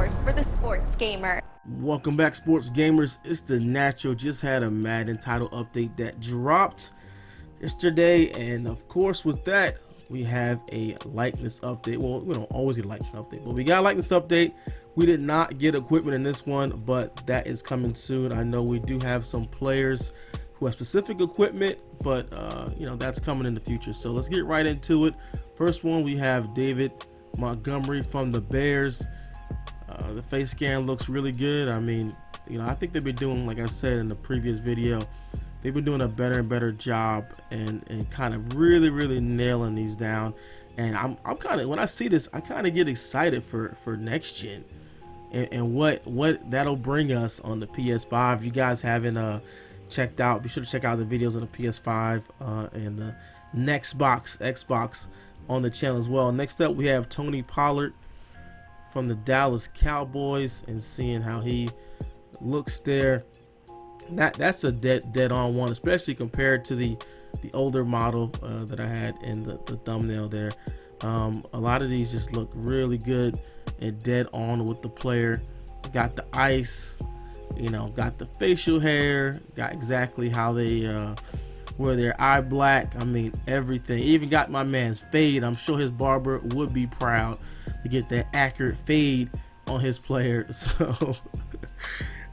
source for the sports gamer. Welcome back, sports gamers. It's the Natural. Just had a Madden title update that dropped yesterday, and of course with that we have a likeness update. Well, we don't always get a likeness update, but we got a likeness update. We did not get equipment in this one, but that is coming soon. I know we do have some players who have specific equipment, but you know, that's coming in the future. So let's get right into it. First one, we have David Montgomery from the Bears. The face scan looks really good. I mean, you know, I think they've been doing, like I said in the previous video, they've been doing a better and better job and kind of really nailing these down. And I'm kind of, when I see this, I kind of get excited for next gen and what that'll bring us on the PS5. You guys haven't checked out, be sure to check out the videos on the PS5 and the Xbox on the channel as well. Next up, we have Tony Pollard from the Dallas Cowboys, and seeing how he looks there. That's a dead on one, especially compared to the older model that I had in the thumbnail there. A lot of these just look really good and dead on with the player. Got the ice, you know, got the facial hair, got exactly how they wear their eye black. I mean, everything. Even got my man's fade. I'm sure his barber would be proud to get that accurate fade on his player. So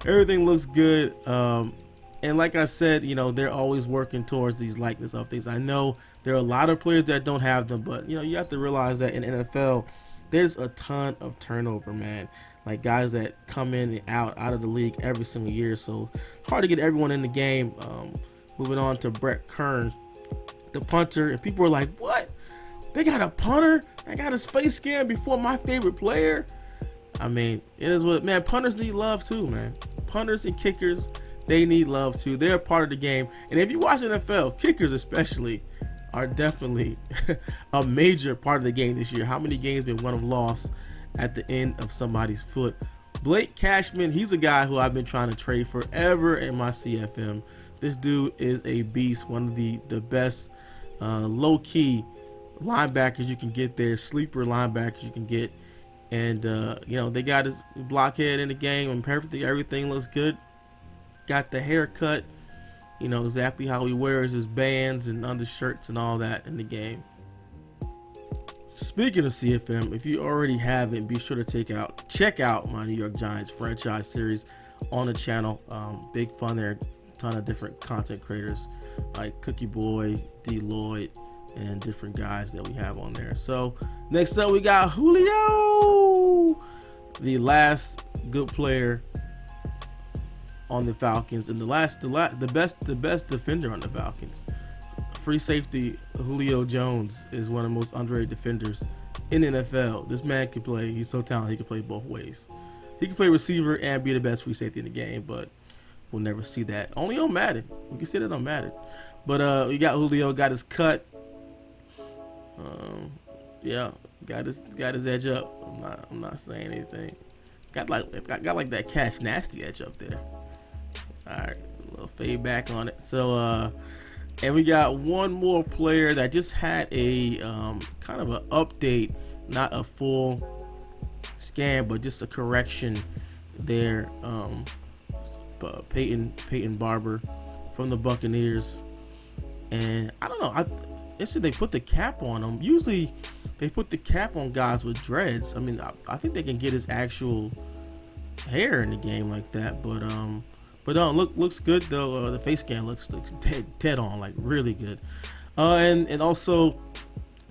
everything looks good. And like I said, you know, they're always working towards these likeness updates. I know there are a lot of players that don't have them, but you know, you have to realize that in NFL there's a ton of turnover, man. Like guys that come in and out of the league every single year, so it's hard to get everyone in the game. Moving on to Brett Kern, the punter, and people are like, what? They got a punter? I got his face scan before my favorite player? I mean, it is what, man, punters need love too, man. Punters and kickers, they need love too. They're a part of the game. And if you watch NFL, kickers especially are definitely a major part of the game this year. How many games been won or lost at the end of somebody's foot? Blake Cashman, he's a guy who I've been trying to trade forever in my CFM. This dude is a beast, one of the best low-key linebackers you can get there, sleeper linebackers you can get. And you know, they got his blockhead in the game and perfectly everything looks good. Got the haircut, you know, exactly how he wears his bands and undershirts and all that in the game. Speaking of CFM, if you already haven't, be sure to check out my New York Giants franchise series on the channel. Big fun there. Ton of different content creators like Cookie Boy, D Lloyd, and different guys that we have on there. So next up, we got Julio, the last good player on the Falcons, and the best defender on the Falcons. Free safety Julio Jones is one of the most underrated defenders in the NFL. This man can play. He's so talented. He can play both ways. He can play receiver and be the best free safety in the game, but we'll never see that. Only on Madden. We can see that on Madden. But we got Julio, got his cut. Yeah, got his edge up. I'm not saying anything. Got like that Cash Nasty edge up there. All right, a little fade back on it. So and we got one more player that just had a kind of an update, not a full scan, but just a correction there. Peyton Barber from the Buccaneers, and I don't know, they put the cap on him. Usually they put the cap on guys with dreads. I mean, I think they can get his actual hair in the game like that, but looks good though. The face scan looks dead on, like really good. And also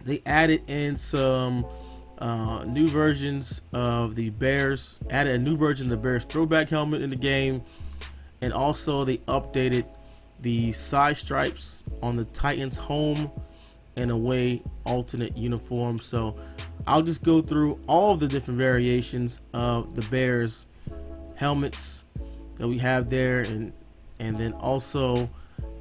they added in some new versions of the Bears. Added a new version of the Bears throwback helmet in the game. And also they updated the side stripes on the Titans home and away alternate uniform. So I'll just go through all of the different variations of the Bears helmets that we have there, and then also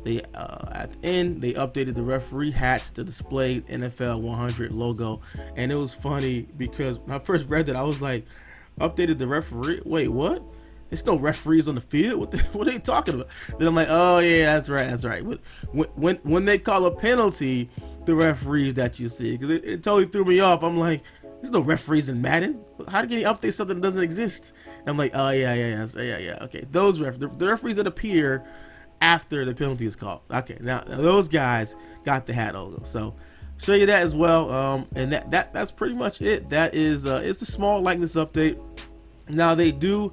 they at the end they updated the referee hats to display NFL 100 logo. And it was funny because when I first read that, I was like, updated the referee? Wait, what? There's no referees on the field. What are they talking about? Then I'm like, oh yeah, that's right. When they call a penalty, the referees that you see, because it totally threw me off. I'm like, There's no referees in Madden. How can you update something that doesn't exist? And I'm like, oh yeah. Okay, those the referees that appear after the penalty is called. Okay, now those guys got the hat logo. So show you that as well. And that's pretty much it. That is it's a small likeness update. Now they do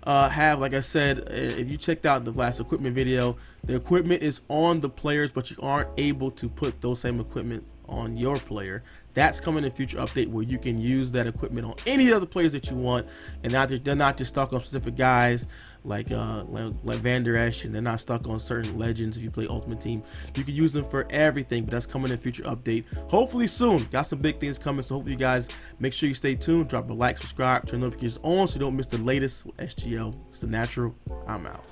have, like I said, if you checked out the last equipment video, the equipment is on the players, but you aren't able to put those same equipment on your player. That's coming in a future update where you can use that equipment on any other players that you want, and they're not just stuck on specific guys like Van Der Esch, and they're not stuck on certain legends. If you play Ultimate Team, you can use them for everything. But that's coming in a future update, hopefully soon. Got some big things coming, so hopefully you guys make sure you stay tuned, drop a like, subscribe, turn notifications on so you don't miss the latest with SGL. It's the natural. I'm out.